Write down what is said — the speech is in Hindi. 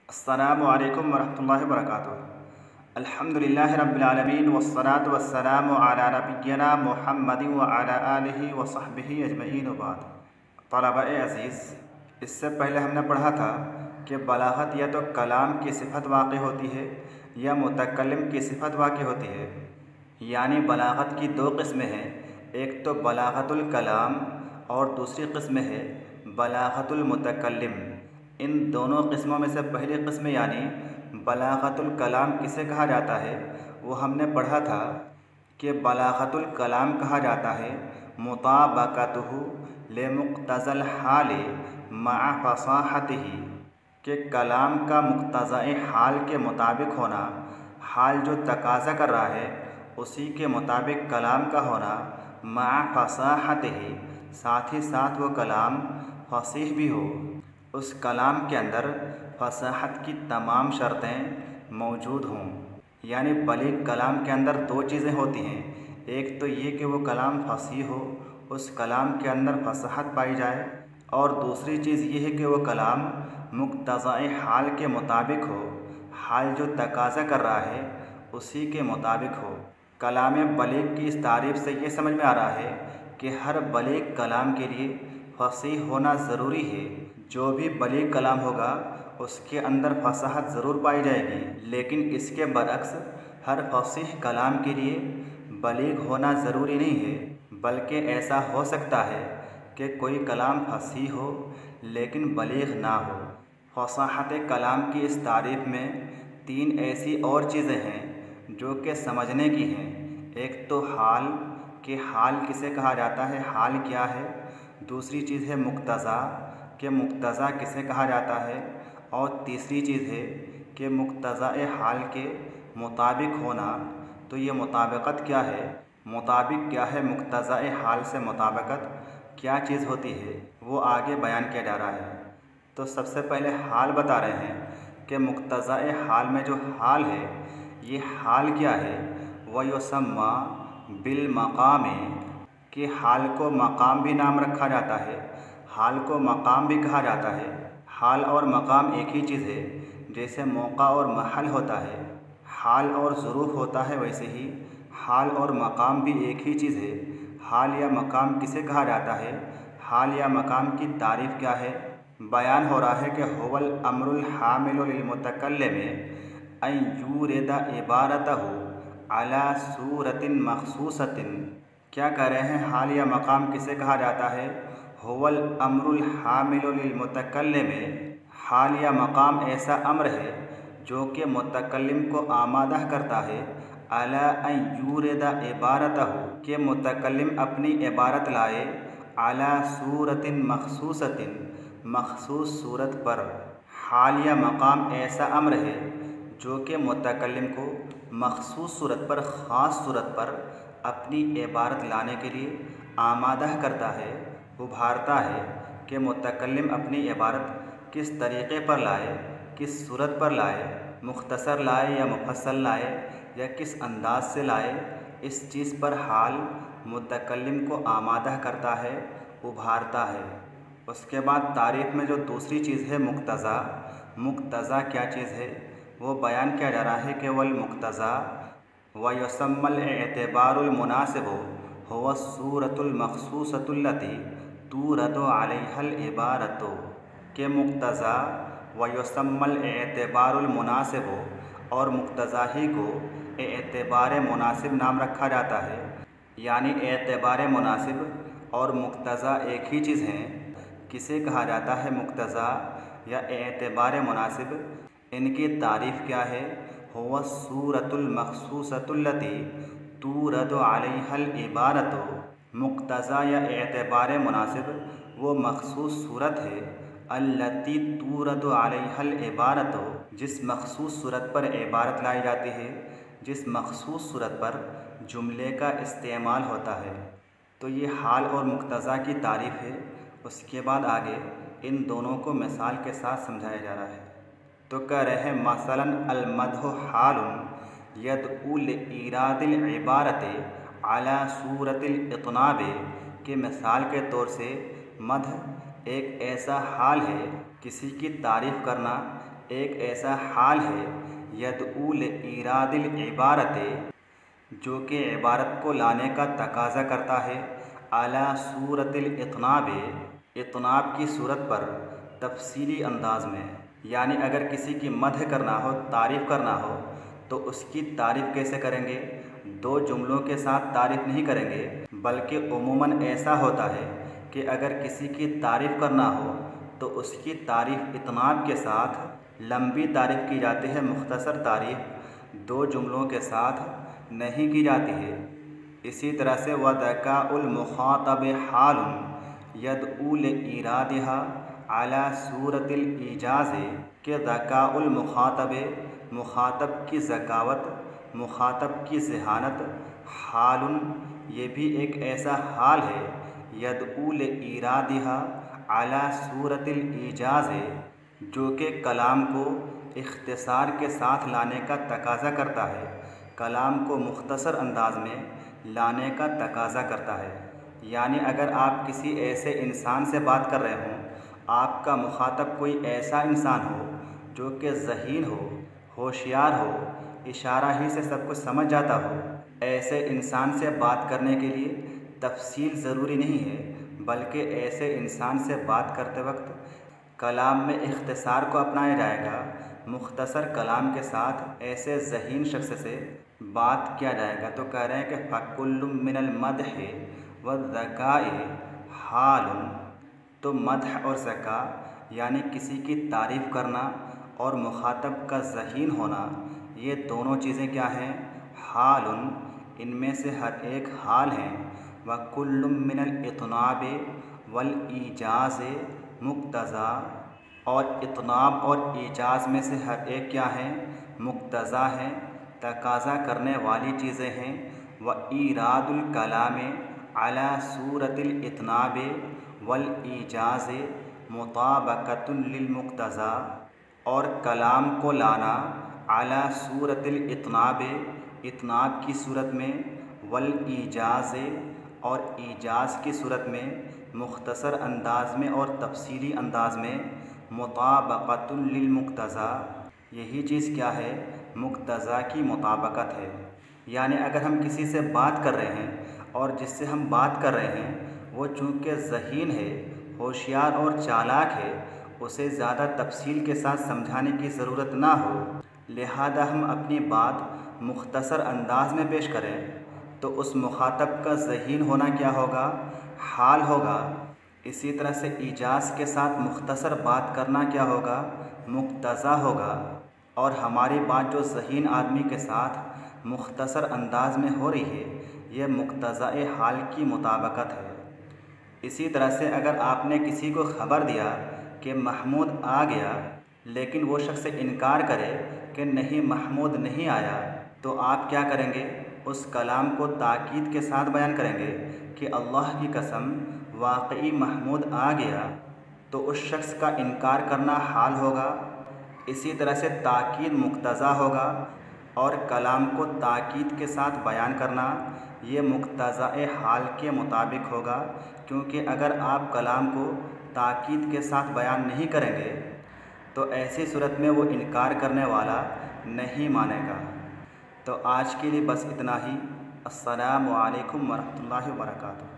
अस्सलामु अलैकुम वरहमतुल्लाहि वबरकातुहू। अल्हम्दुलिल्लाहि रब्बिल आलमीन वस्सलातु वस्सलामु अला नबिय्यिना मुहम्मदिन व अला आलिहि व सहबिहि अजमईन व बाद। तलबा-ए अज़ीज़, इससे पहले हमने पढ़ा था कि बलागत या तो कलाम की सिफत वाक़ई होती है या मुतकल्लिम की सिफत वाक़ई होती है। यानी बलागत की दो किस्में हैं, एक तो बलागतुल कलाम और दूसरी किस्म है बलागतुल मुतकल्लिम। इन दोनों किस्मों में से पहली किस्म यानी बलागतुल कलाम किसे कहा जाता है, वो हमने पढ़ा था कि बलागतुल कलाम कहा जाता है मुताबकतुहु लिमुक्तज़ल हाल मअ फसाहतिही, कि कलाम का मुक्तज़ाए हाल के मुताबिक होना, हाल जो तकाज़ा कर रहा है उसी के मुताबिक कलाम का होना, मअ फसाहतिही, साथ ही साथ वो कलाम फसीह भी हो, उस कलाम के अंदर फसाहत की तमाम शर्तें मौजूद हों। यानी बलीग कलाम के अंदर दो चीज़ें होती हैं, एक तो ये कि वो कलाम फसीह हो, उस कलाम के अंदर फसाहत पाई जाए, और दूसरी चीज़ ये है कि वो कलाम मुक्तज़ाए हाल के मुताबिक हो, हाल जो तकाज़ा कर रहा है उसी के मुताबिक हो। कलाम बलीग की इस तारीफ़ से ये समझ में आ रहा है कि हर बलीग कलाम के लिए फसीह होना ज़रूरी है। जो भी बलीग कलाम होगा उसके अंदर फसाहत ज़रूर पाई जाएगी, लेकिन इसके बरअक्स हर फसीह कलाम के लिए बलीग होना ज़रूरी नहीं है, बल्कि ऐसा हो सकता है कि कोई कलाम फसीह हो लेकिन बलीग ना हो। फसाहत कलाम की इस तारीफ़ में तीन ऐसी और चीज़ें हैं जो कि समझने की हैं। एक तो हाल, कि हाल किसे कहा जाता है, हाल क्या है। दूसरी चीज़ है मुक्तज़ा, कि मुक्तज़ा किसे कहा जाता है। और तीसरी चीज़ है कि मुक्तज़ाए हाल के मुताबिक होना। तो ये मुताबिकत क्या है, मुताबिक क्या है, मुक्तज़ाए हाल से मुताबिकत क्या चीज़ होती है, वो आगे बयान किया जा रहा है। तो सबसे पहले हाल बता रहे हैं कि मुक्तज़ाए हाल में जो हाल है, ये हाल क्या है, वह युसम्मा बिल मकाम, कि हाल को मकाम भी नाम रखा जाता है, हाल को मकाम भी कहा जाता है। हाल और मकाम एक ही चीज़ है, जैसे मौका और महल होता है, हाल और ज़ुरूफ़ होता है, वैसे ही हाल और मकाम भी एक ही चीज़ है। हाल या मकाम किसे कहा जाता है, हाल या मकाम की तारीफ़ क्या है, बयान हो रहा है कि हुवल अम्रुल हामिलु लिल मुतकल्लिम अन यूरिदा इबारतहु अला सूरतिन मखसूसतिन। क्या कह रहे हैं, हाल या मकाम किसे कहा जाता है, हुवल अम्रुल हामिलु लिल मुतकल्लिम, हाल या मकाम ऐसा अम्र है जो कि मुतकल्लिम को आमादा करता है, अला अन यूरिदा इबारतहु, कि मुतकल्लिम अपनी इबारत लाए, अला सूरतिन मखसूसतिन, मखसूस सूरत पर। हाल या मकाम ऐसा अम्र है जो कि मुतकल्लिम को मखसूस सूरत पर, ख़ास सूरत पर अपनी इबारत लाने के लिए आमादा करता है, उभारता है कि मुतकल्लिम अपनी इबारत किस तरीक़े पर लाए, किस सूरत पर लाए, मुख्तसर लाए या मुफस्सल लाए, या किस अंदाज से लाए। इस चीज़ पर हाल मुतकल्लिम को आमादा करता है, उभारता है। उसके बाद तारीफ़ में जो दूसरी चीज़ है मुक्तज़ा, मुक्तज़ा क्या चीज़ है, वो बयान किया जा रहा है कि वल मुक्तज़ा व युसम्मल एतबारुल मुनासिबु हुवा सूरतुल मखसूसतुल्लती तुरदु अलैहल इबारतु, के मुक्तज़ा व युसम्मल एतबारुल मुनासिबु, और मुक्तज़ा ही को एतबार मुनासिब नाम रखा जाता है। यानी एतबार मुनासिब और मुक्तज़ा एक ही चीज़ हैं। किसे कहा जाता है मुक्तज़ा या एतबार मुनासिब, इनकी तारीफ़ क्या है, हुवा सूरतुल मखसूसतुल्लती तुरदु अलैहल इबारतु। मुक्तज़ा या एतबार मुनासिब वो मखसूस सूरत है, अल्लती तुरदु अलैहल इबारतु, जिस मखसूस सूरत पर इबारत लाई जाती है, जिस मखसूस सूरत पर जुमले का इस्तेमाल होता है। तो ये हाल और मुक्तज़ा की तारीफ़ है। उसके बाद आगे इन दोनों को मिसाल के साथ समझाया जा रहा है। तो कह रहे हैं मसलन अल मदहु हालुन यदउ लिइरादिल इबारत अला सूरतिल इत्नाब, के मिसाल के तौर से मदह एक ऐसा हाल है, किसी की तारीफ़ करना एक ऐसा हाल है यदऊल इरादिल इबारत, जो कि इबारत को लाने का तकाज़ा करता है, आला सूरतिल इतनाब, इतनाब की सूरत पर तफसीली अंदाज में। यानी अगर किसी की मदह करना हो, तारीफ़ करना हो, तो उसकी तारीफ़ कैसे करेंगे? दो जुमलों के साथ तारीफ़ नहीं करेंगे, बल्कि उमूमन ऐसा होता है कि अगर किसी की तारीफ़ करना हो तो उसकी तारीफ़ इतनाब के साथ लंबी तारीफ़ की जाती है, मुख्तसर तारीफ़ दो जुमलों के साथ नहीं की जाती है। इसी तरह से वज़काउल मुख़ातब हालुन यदऊल इरादिहा अला सूरतिल इजाज़, के ज़काउल मुख़ातब, मुख़ातब की ज़कावत, मुख़ातब की ज़हानत, हालुन ये भी एक ऐसा हाल है, यदऊल इरादिहा अला सूरतिल इजाज़, जो कि कलाम को इख्तिसार के साथ लाने का तकाज़ा करता है, कलाम को मुख्तसर अंदाज में लाने का तकाज़ा करता है। यानी अगर आप किसी ऐसे इंसान से बात कर रहे हों, आपका मुखातब कोई ऐसा इंसान हो जो कि ज़हीन हो, होशियार हो, इशारा ही से सब कुछ समझ जाता हो, ऐसे इंसान से बात करने के लिए तफसील ज़रूरी नहीं है, बल्कि ऐसे इंसान से बात करते वक्त कलाम में इख्तिसार को अपनाया जाएगा, मुख्तसर कलाम के साथ ऐसे ज़हीन शख्स से बात किया जाएगा। तो कह रहे हैं कि फ़कुल्लुम मिनल मदह व ज़काए हालुन, तो मदह और ज़का यानी किसी की तारीफ़ करना और मुखातब का ज़हीन होना, ये दोनों चीज़ें क्या हैं? हालुन, इनमें से हर एक हाल हैं। व कुल्लुम मिनल इतनाब वल ईजाज़ मुक्तज़ा, और इतनाब और ईजाज़ में से हर एक क्या है? मुक्तज़ा हैं, तकाज़ा करने वाली चीज़ें हैं। व इरादुल कलाम अला सूरतिल इतनाब वल ईजाज़ मुताबकतुन लिल मुक्तज़ा, और कलाम को लाना अला सूरतिल इतनाब, इतनाब की सूरत में, वल ईजाज़ और ईजाज़ की सूरत में, मुख्तसर अंदाज में और तफसीली अंदाज में, मुताबकतुन लिल मुक्तज़ा, यही चीज़ क्या है? मुक्तज़ा की मुताबकत है। यानी अगर हम किसी से बात कर रहे हैं और जिससे हम बात कर रहे हैं वो चूँकि ज़हीन है, होशियार और चालाक है, उसे ज़्यादा तफसील के साथ समझाने की ज़रूरत ना हो, लिहाजा हम अपनी बात मुख्तसर अंदाज में पेश करें, तो उस मुखातब का ज़हीन होना क्या होगा? हाल होगा। इसी तरह से इजाज़ के साथ मुख्तसर बात करना क्या होगा? मुक्तज़ा होगा। और हमारी बात जो ज़हीन आदमी के साथ मुख्तसर अंदाज में हो रही है, ये मुक्तज़ाए हाल की मुताबकत है। इसी तरह से अगर आपने किसी को ख़बर दिया कि महमूद आ गया, लेकिन वो शख्स इनकार करे कि नहीं महमूद नहीं आया, तो आप क्या करेंगे? उस कलाम को ताकीद के साथ बयान करेंगे कि अल्लाह की कसम वाकई महमूद आ गया, तो उस शख्स का इनकार करना हाल होगा। इसी तरह से ताकीद मुक्तज़ा होगा, और कलाम को ताकीद के साथ बयान करना ये मुक्तज़ाए हाल के मुताबिक होगा, क्योंकि अगर आप कलाम को ताकीद के साथ बयान नहीं करेंगे तो ऐसी सूरत में वो इनकार करने वाला नहीं मानेगा। तो आज के लिए बस इतना ही। अस्सलामु अलैकुम वरहमतुल्लाहि वबरकातुहू।